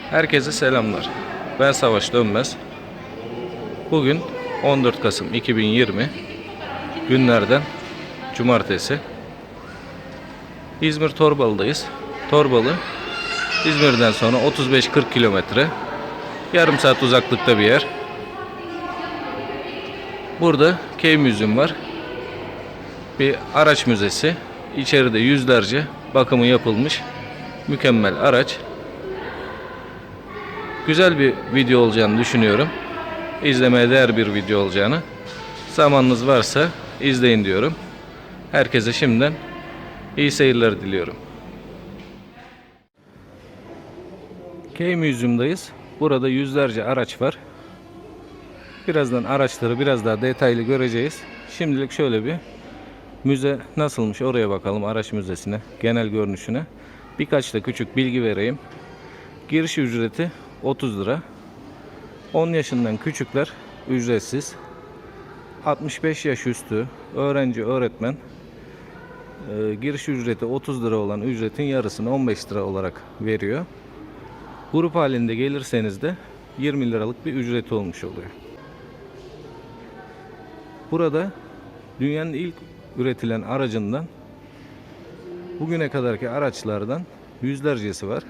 Herkese selamlar. Ben Savaş Dönmez. Bugün 14 Kasım 2020 günlerden Cumartesi. İzmir Torbalı'dayız. Torbalı İzmir'den sonra 35-40 kilometre, yarım saat uzaklıkta bir yer. Burada Key Müzesi'm var. Bir araç müzesi. İçeride yüzlerce bakımı yapılmış mükemmel araç. Güzel bir video olacağını düşünüyorum. İzlemeye değer bir video olacağını. Zamanınız varsa izleyin diyorum. Herkese şimdiden iyi seyirler diliyorum. Key Müzesi'mdeyiz. Burada yüzlerce araç var. Birazdan araçları biraz daha detaylı göreceğiz. Şimdilik şöyle bir müze nasılmış oraya bakalım, araç müzesine, genel görünüşüne. Birkaç da küçük bilgi vereyim. Giriş ücreti 30 lira. 10 yaşından küçükler ücretsiz. 65 yaş üstü öğrenci, öğretmen giriş ücreti 30 lira olan ücretin yarısını 15 lira olarak veriyor. Grup halinde gelirseniz de 20 liralık bir ücreti olmuş oluyor. Burada dünyanın ilk üretilen aracından bugüne kadarki araçlardan yüzlercesi var.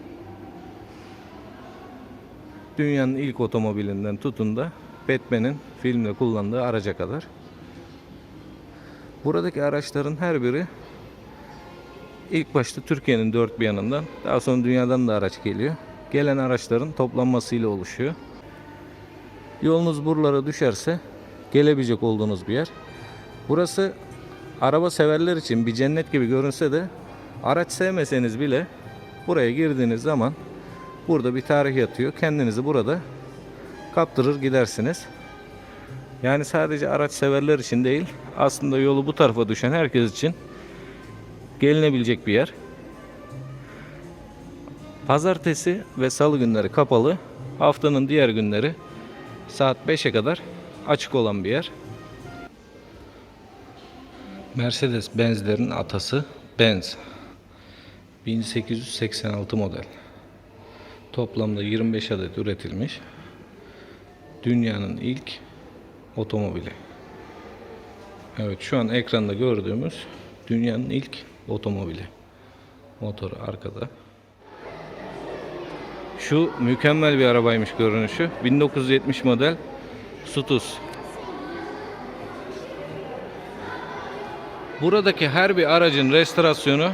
Dünyanın ilk otomobilinden tutun da Batman'in filmde kullandığı araca kadar. Buradaki araçların her biri ilk başta Türkiye'nin dört bir yanından, daha sonra dünyadan da araç geliyor. Gelen araçların toplanmasıyla oluşuyor. Yolunuz buralara düşerse gelebilecek olduğunuz bir yer. Burası araba severler için bir cennet gibi görünse de araç sevmeseniz bile buraya girdiğiniz zaman burada bir tarih yatıyor. Kendinizi burada kaptırır gidersiniz. Yani sadece araç severler için değil, aslında yolu bu tarafa düşen herkes için gelinebilecek bir yer. Pazartesi ve salı günleri kapalı. Haftanın diğer günleri saat 5'e kadar açık olan bir yer. Mercedes-Benz'lerin atası Benz. 1886 model. Toplamda 25 adet üretilmiş. Dünyanın ilk otomobili. Evet, şu an ekranda gördüğümüz dünyanın ilk otomobili. Motoru arkada. Şu mükemmel bir arabaymış görünüşü. 1970 model Sutus. Buradaki her bir aracın restorasyonu,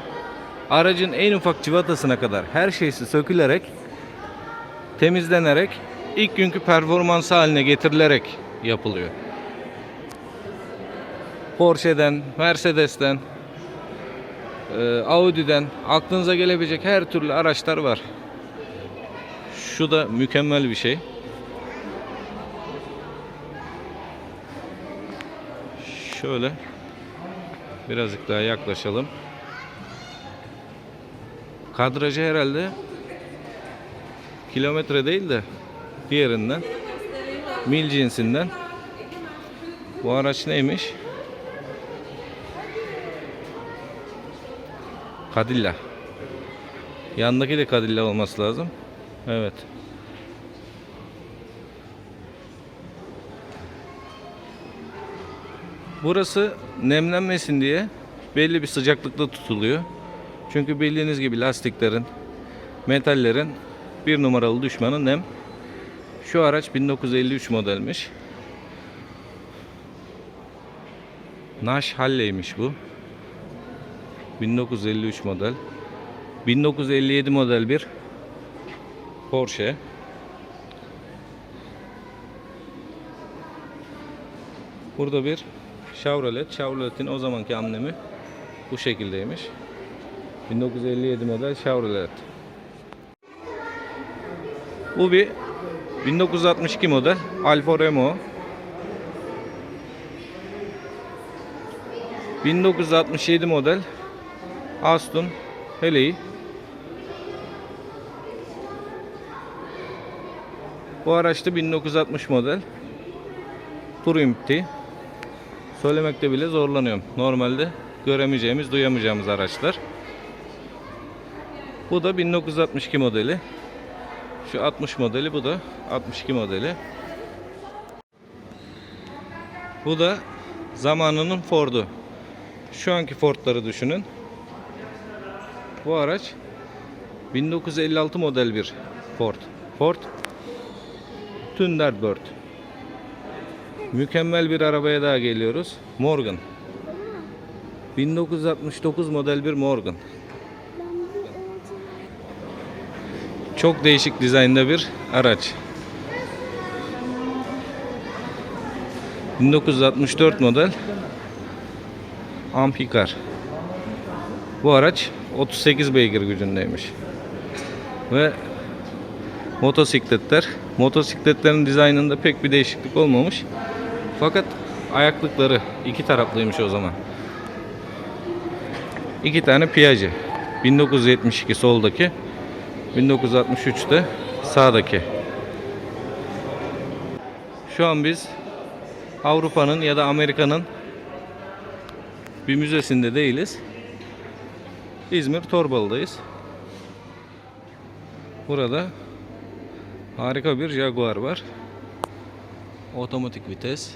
aracın en ufak cıvatasına kadar her şeysi sökülerek, temizlenerek, ilk günkü performansı haline getirilerek yapılıyor. Porsche'den, Mercedes'ten, Audi'den aklınıza gelebilecek her türlü araçlar var. Şu da mükemmel bir şey. Şöyle birazcık daha yaklaşalım. Kadrajı herhalde kilometre değil de diğerinden, mil cinsinden. Bu araç neymiş? Cadillac. Yandaki de Cadillac olması lazım. Evet. Burası nemlenmesin diye belli bir sıcaklıkta tutuluyor. Çünkü bildiğiniz gibi lastiklerin, metallerin bir numaralı düşmanı nem. Şu araç 1953 modelmiş. Nash Halley'miş bu. 1953 model. 1957 model bir Porsche. Burada bir Chevrolet. Chevrolet'in o zamanki amblemi bu şekildeymiş. 1957 model Chevrolet. Bu bir 1962 model Alfa Romeo. 1967 model Aston Halley. Bu araçta 1960 model Touring'ti. Söylemekte bile zorlanıyorum. Normalde göremeyeceğimiz, duyamayacağımız araçlar. Bu da 1962 modeli. Şu 60 modeli, bu da 62 modeli. Bu da zamanının Ford'u. Şu anki Ford'ları düşünün. Bu araç 1956 model bir Ford. Ford Thunderbird. Mükemmel bir arabaya daha geliyoruz. Morgan. 1969 model bir Morgan. Çok değişik dizaynda bir araç. 1964 model Amphicar. Bu araç 38 beygir gücündeymiş. Ve motosikletler. Motosikletlerin dizaynında pek bir değişiklik olmamış. Fakat ayaklıkları iki taraflıymış o zaman. İki tane Piaget. 1972 soldaki, 1963'te sağdaki. Şu an biz Avrupa'nın ya da Amerika'nın bir müzesinde değiliz. İzmir Torbalı'dayız. Burada harika bir Jaguar var. Otomatik vites.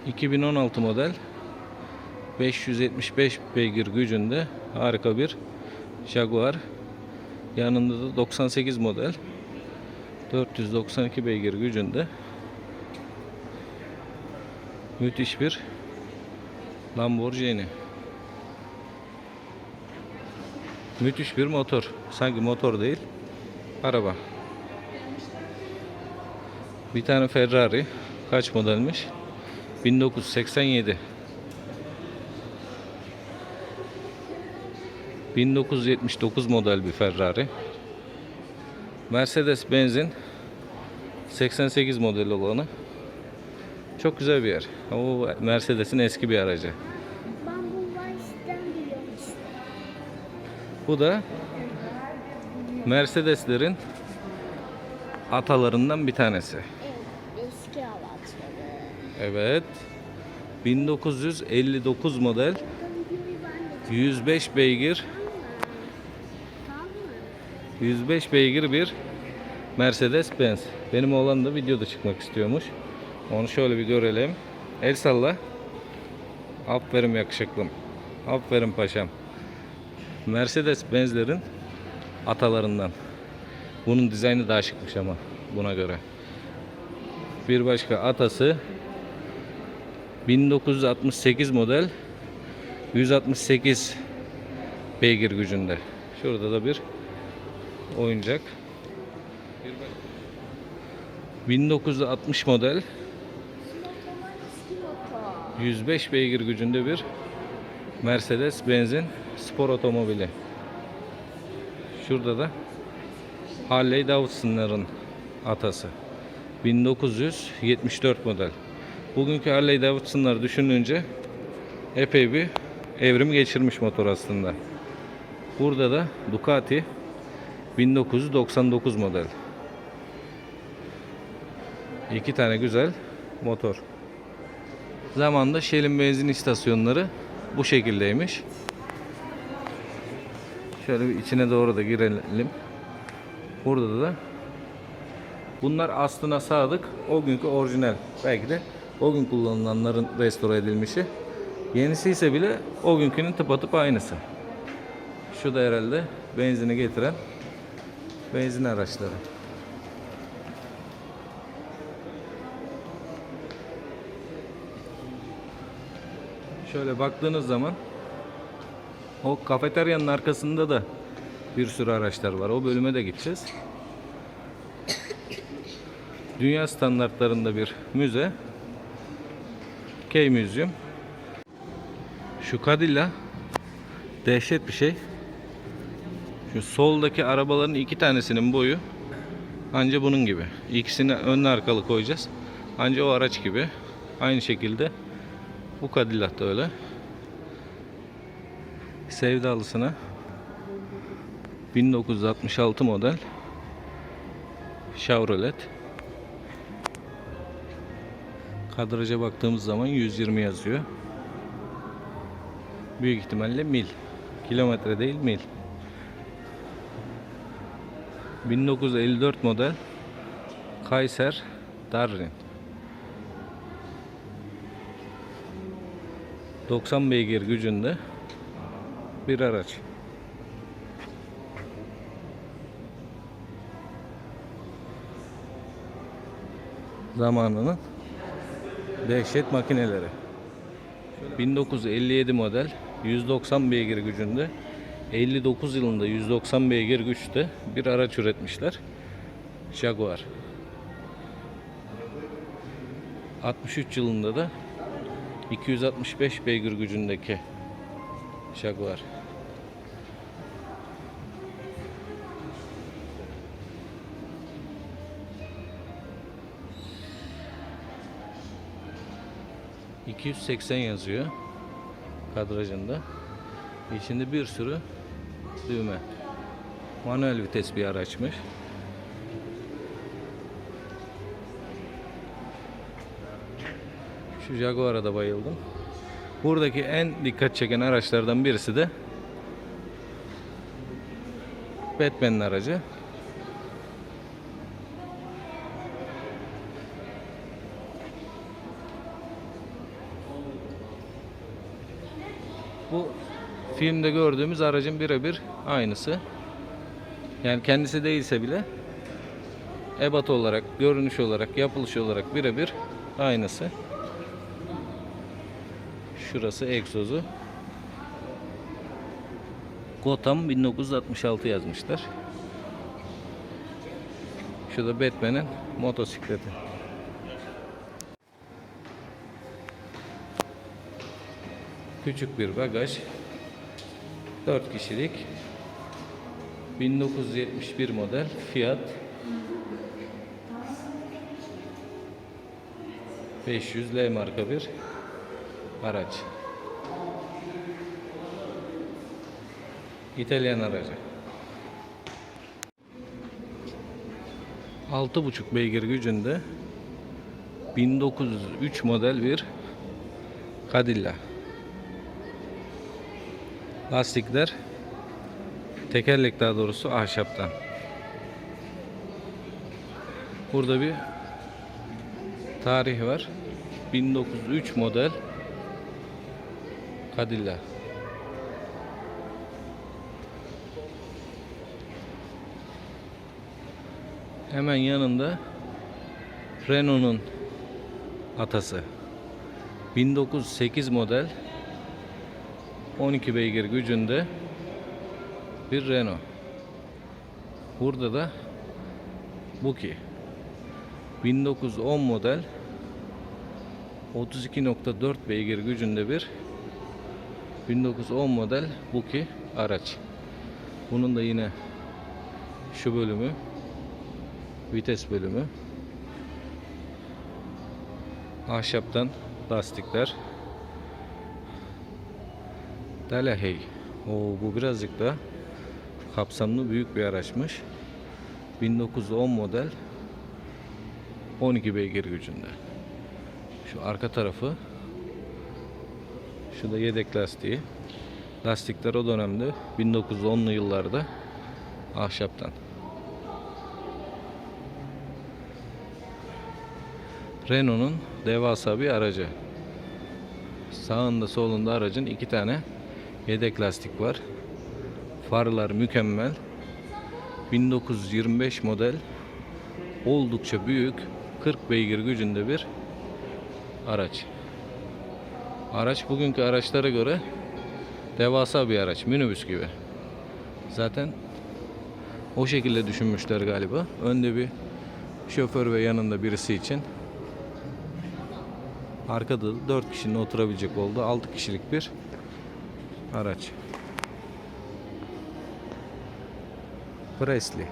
...2016 model... ...575 beygir gücünde... ...harika bir Jaguar. Yanında da 98 model... ...492 beygir gücünde... ...müthiş bir... ...Lamborghini. Müthiş bir motor. Sanki motor değil, araba. Bir tane Ferrari. Kaç modelmiş? 1987. 1979 model bir Ferrari. Mercedes-Benz'in 88 model olanı. Çok güzel bir yer. O Mercedes'in eski bir aracı. Ben bu baştan biliyorum. Bu da Mercedes'lerin atalarından bir tanesi. Evet, eski araçları. Evet. 1959 model. 105 beygir. Tamam mı? 105 beygir bir Mercedes-Benz. Benim oğlan da videoda çıkmak istiyormuş. Onu şöyle bir görelim. El salla. Aferin yakışıklım. Aferin paşam. Mercedes-Benz'lerin atalarından. Bunun dizaynı daha şıkmış ama buna göre. Bir başka atası 1968 model 168 beygir gücünde. Şurada da bir oyuncak. 1960 model 105 beygir gücünde bir Mercedes-Benz'in spor otomobili. Şurada da Harley Davidson'ların atası. 1974 model. Bugünkü Harley Davidson'lar düşününce epey bir evrim geçirmiş motor aslında. Burada da Ducati 1999 model. İki tane güzel motor. Zamanında Shell'in benzin istasyonları bu şekildeymiş. Şöyle bir içine doğru da girelim. Burada da bunlar aslına sadık, o günkü orijinal. Belki de o gün kullanılanların restore edilmişi. Yenisi ise bile o günkünün tıpatıp aynısı. Şu da herhalde benzini getiren benzin araçları. Şöyle baktığınız zaman o kafeteryanın arkasında da bir sürü araçlar var. O bölüme de gideceğiz. Dünya standartlarında bir müze. K-Museum. Şu Cadillac dehşet bir şey. Şu soldaki arabaların iki tanesinin boyu anca bunun gibi. İkisini önlü arkalı koyacağız. Anca o araç gibi. Aynı şekilde bu Cadillac da öyle. Sevdalısına 1966 model Chevrolet. Kadraja baktığımız zaman 120 yazıyor. Büyük ihtimalle mil. Kilometre değil, mil. 1954 model Kaiser Darrin. 90 beygir gücünde bir araç. Zamanının dehşet makineleri. 1957 model 190 beygir gücünde, 59 yılında 190 beygir güçte bir araç üretmişler. Jaguar. 63 yılında da 265 beygir gücündeki Jaguar. ...280 yazıyor kadrajında. İçinde bir sürü düğme. Manuel vites bir araçmış. Şu Jaguar'a da bayıldım. Buradaki en dikkat çeken araçlardan birisi de Batman'in aracı. Bu filmde gördüğümüz aracın birebir aynısı. Yani kendisi değilse bile ebat olarak, görünüş olarak, yapılış olarak birebir aynısı. Şurası egzozu. Gotham 1966 yazmışlar. Şu da Batman'in motosikleti. Küçük bir bagaj. 4 kişilik. 1971 model Fiat 500L marka bir araç. İtalyan aracı. 6,5 beygir gücünde 1903 model bir Cadillac. Lastikler, tekerlek daha doğrusu ahşaptan. Burada bir tarih var. 1903 model Cadillac. Hemen yanında Renault'un atası. 1908 model 12 beygir gücünde bir Renault. Burada da Buki. 1910 model 32,4 beygir gücünde bir 1910 model Buki araç. Bunun da yine şu bölümü, vites bölümü, ahşaptan lastikler. Delahaye. Bu birazcık da kapsamlı büyük bir araçmış. 1910 model 12 beygir gücünde. Şu arka tarafı, şu da yedek lastiği. Lastikler o dönemde 1910'lu yıllarda ahşaptan. Renault'un devasa bir aracı. Sağında solunda aracın 2 tane yedek lastik var. Farlar mükemmel. 1925 model oldukça büyük 40 beygir gücünde bir araç. Araç bugünkü araçlara göre devasa bir araç. Minibüs gibi. Zaten o şekilde düşünmüşler galiba. Önde bir şoför ve yanında birisi için. Arkada da 4 kişinin oturabilecek olduğu 6 kişilik bir araç. Presley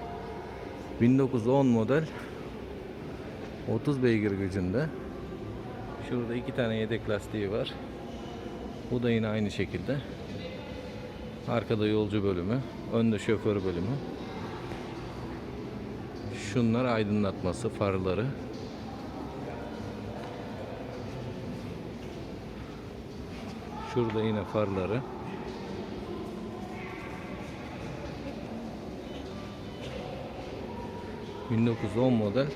1910 model 30 beygir gücünde. Şurada 2 tane yedek lastiği var. Bu da yine aynı şekilde. Arkada yolcu bölümü, önde şoför bölümü. Şunlar aydınlatması, farları. Şurada yine farları. ...1910 model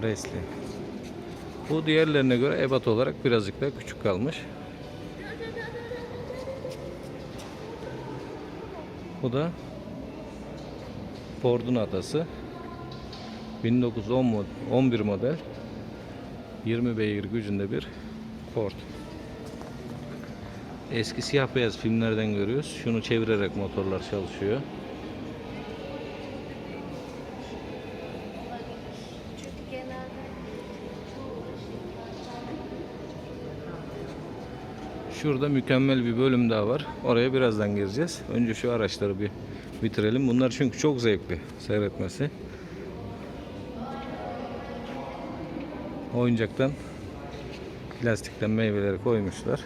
Resli. Bu diğerlerine göre ebat olarak birazcık daha küçük kalmış. Bu da Ford'un atası. 1911 model 20 beygir gücünde bir Ford. Eski siyah beyaz filmlerden görüyoruz. Şunu çevirerek motorlar çalışıyor. Şurada mükemmel bir bölüm daha var. Oraya birazdan gireceğiz. Önce şu araçları bir bitirelim. Bunlar çünkü çok zevkli seyretmesi. Oyuncaktan plastikten meyveleri koymuşlar.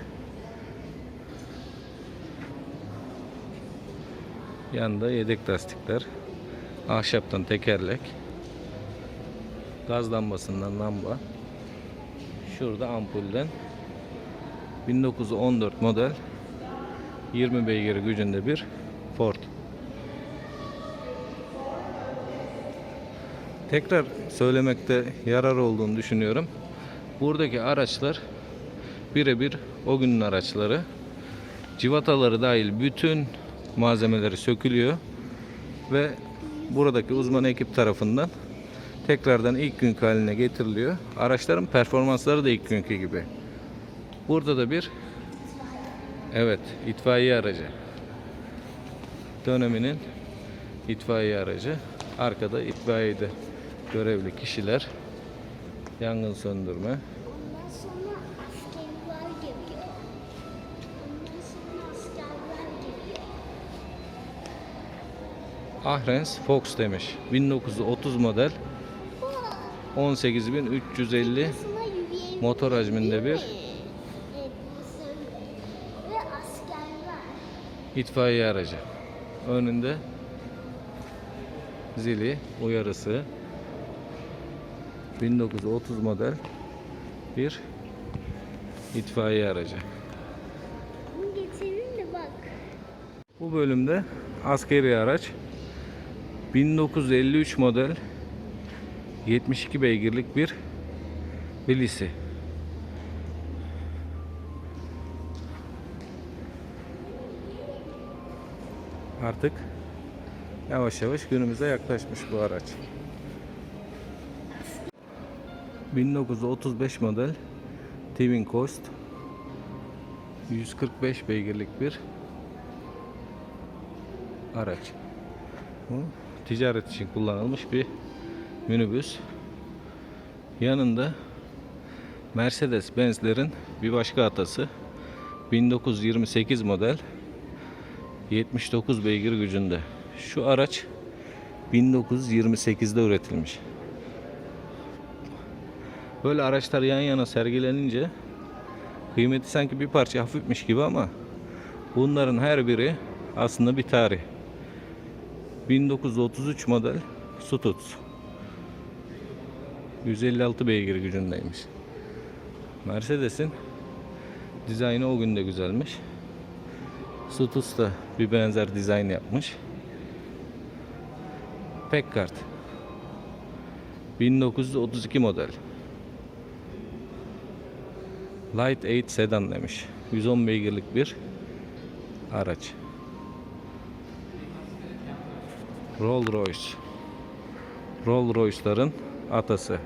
Yanında yedek lastikler. Ahşaptan tekerlek. Gaz lambasından lamba. Şurada ampulden 1914 model 20 beygir gücünde bir Ford. Tekrar söylemekte yarar olduğunu düşünüyorum. Buradaki araçlar birebir o günün araçları. Civataları dahil bütün malzemeleri sökülüyor ve buradaki uzman ekip tarafından tekrardan ilk günkü haline getiriliyor. Araçların performansları da ilk günkü gibi. Burada da bir itfaiye aracı. Döneminin itfaiye aracı. Arkada itfaiyede görevli kişiler. Yangın söndürme. Ondan sonra askerler geliyor. Ondan sonra askerler geliyor. Ahrens Fox demiş. 1930 model 18.350 motor hacminde bir ve askerler. itfaiye aracı. Önünde zili uyarısı. 1930 model bir itfaiye aracı. Bunu getirin de bak. Bu bölümde askeri araç 1953 model 72 beygirlik bir Willys. Artık yavaş yavaş günümüze yaklaşmış bu araç. 1935 model Twin Coast 145 beygirlik bir araç. Bu ticaret için kullanılmış bir minibüs. Yanında Mercedes-Benz'lerin bir başka atası 1928 model 79 beygir gücünde. Şu araç 1928'de üretilmiş. Böyle araçlar yan yana sergilenince kıymeti sanki bir parça hafifmiş gibi ama bunların her biri aslında bir tarih. 1933 model Stutz 156 beygir gücündeymiş. Mercedes'in dizaynı o gün de güzelmiş. Stutz da bir benzer dizayn yapmış. Packard 1932 model Light 8 sedan demiş. 110 beygirlik bir araç. Rolls-Royce'ların atası.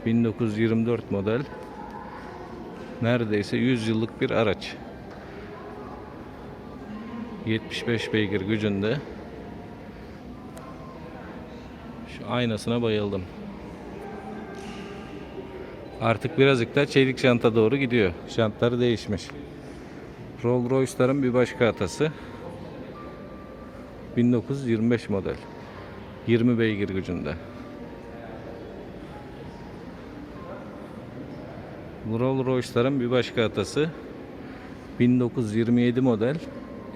1924 model. Neredeyse 100 yıllık bir araç. 75 beygir gücünde. Şu aynasına bayıldım. Artık birazcık da çelik janta doğru gidiyor. Jantları değişmiş. Rolls-Royce'ların bir başka atası. 1925 model. 20 beygir gücünde. Rolls-Royce'ların bir başka atası. 1927 model.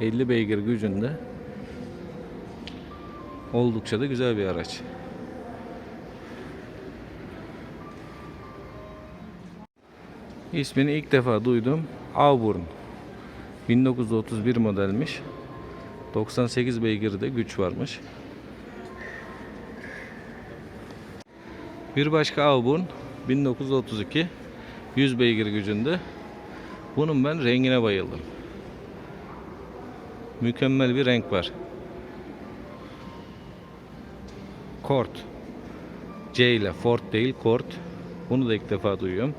50 beygir gücünde. Oldukça da güzel bir araç. İsmini ilk defa duydum. Auburn. 1931 modelmiş. 98 beygirde güç varmış. Bir başka Auburn 1932 100 beygir gücünde. Bunun ben rengine bayıldım. Mükemmel bir renk var. Kort. C ile Ford değil Kort. Bunu da ilk defa duyuyorum.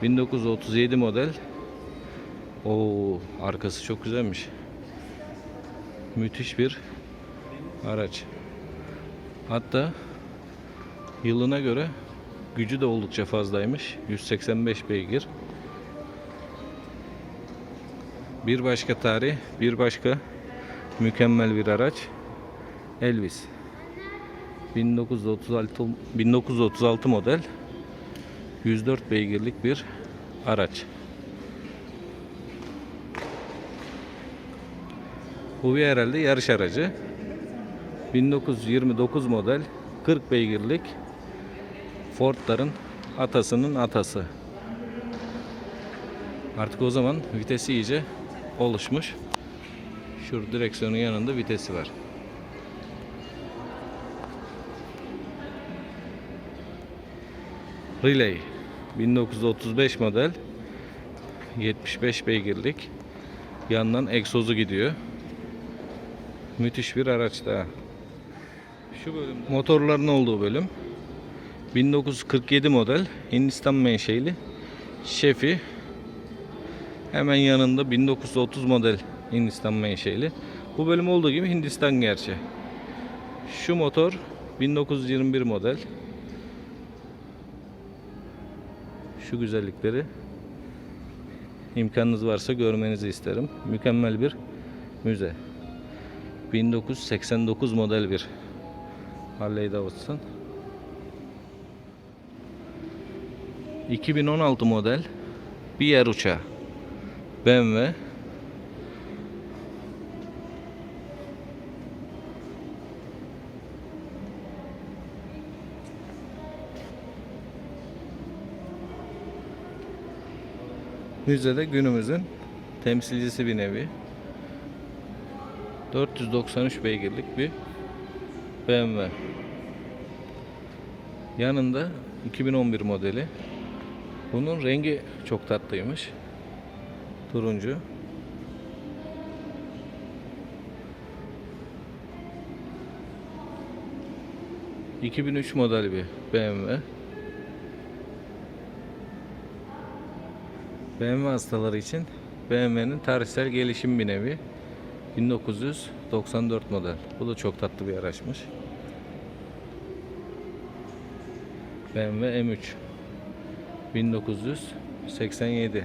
1937 model. Oo, arkası çok güzelmiş. Müthiş bir araç. Hatta yılına göre gücü de oldukça fazlaymış. 185 beygir. Bir başka tarih, bir başka mükemmel bir araç. Elvis. 1936 model. 104 beygirlik bir araç. Bu bir herhalde yarış aracı. 1929 model 40 beygirlik Ford'ların atasının atası. Artık o zaman vitesi iyice oluşmuş. Şu direksiyonun yanında vitesi var. Relay 1935 model 75 beygirlik, yandan egzozu gidiyor. Müthiş bir araç daha. Şu bölüm motorların olduğu bölüm. 1947 model Hindistan menşeli Chevy. Hemen yanında 1930 model Hindistan menşeli. Bu bölüm olduğu gibi Hindistan gerçi. Şu motor 1921 model. Şu güzellikleri imkanınız varsa görmenizi isterim. Mükemmel bir müze. 1989 model bir Harley Davidson. 2016 model bir yer uçağı BMW. Müzede günümüzün temsilcisi bir nevi. 493 beygirlik bir BMW. Yanında 2011 modeli. Bunun rengi çok tatlıymış. Turuncu. ...2003 model bir BMW. BMW hastaları için BMW'nin tarihsel gelişim bir nevi. 1994 model. Bu da çok tatlı bir araçmış. BMW M3 1987.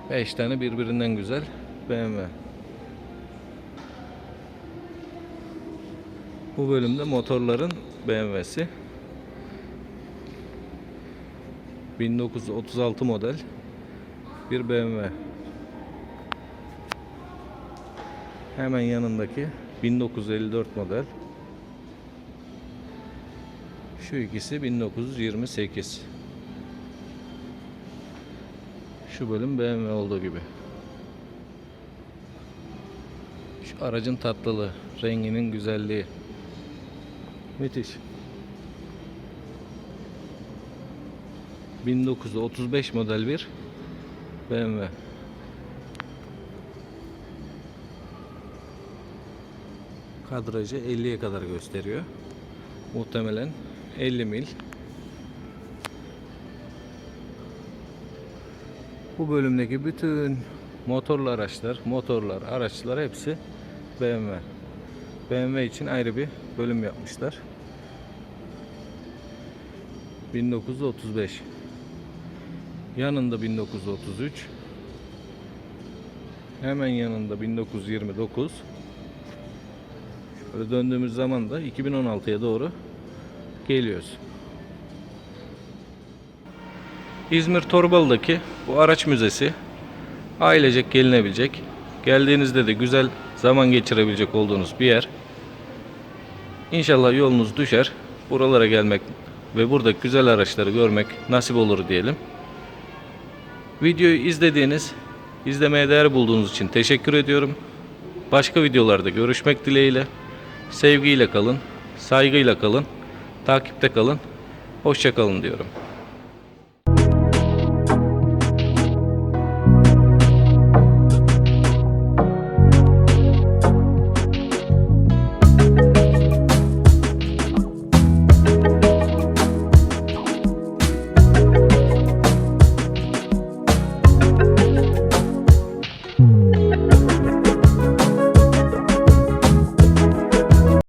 5 tane birbirinden güzel BMW. Bu bölümde motorların BMW'si. 1936 model bir BMW. Hemen yanındaki 1954 model. Şu ikisi 1928. Şu bölüm BMW olduğu gibi. Şu aracın tatlılığı, renginin güzelliği. Müthiş. 1935 model bir BMW. Kadrajı 50'ye kadar gösteriyor. Muhtemelen 50 mil. Bu bölümdeki bütün motorlu araçlar, araçlar hepsi BMW. BMW için ayrı bir bölüm yapmışlar. 1935. Yanında 1933. Hemen yanında 1929. Şöyle döndüğümüz zaman da 2016'ya doğru geliyoruz. İzmir Torbalı'daki bu araç müzesi ailecek gelinebilecek, geldiğinizde de güzel zaman geçirebilecek olduğunuz bir yer. İnşallah yolunuz düşer. Buralara gelmek ve buradaki güzel araçları görmek nasip olur diyelim. Videoyu izlemeye değer bulduğunuz için teşekkür ediyorum. Başka videolarda görüşmek dileğiyle. Sevgiyle kalın, saygıyla kalın, takipte kalın. Hoşça kalın diyorum.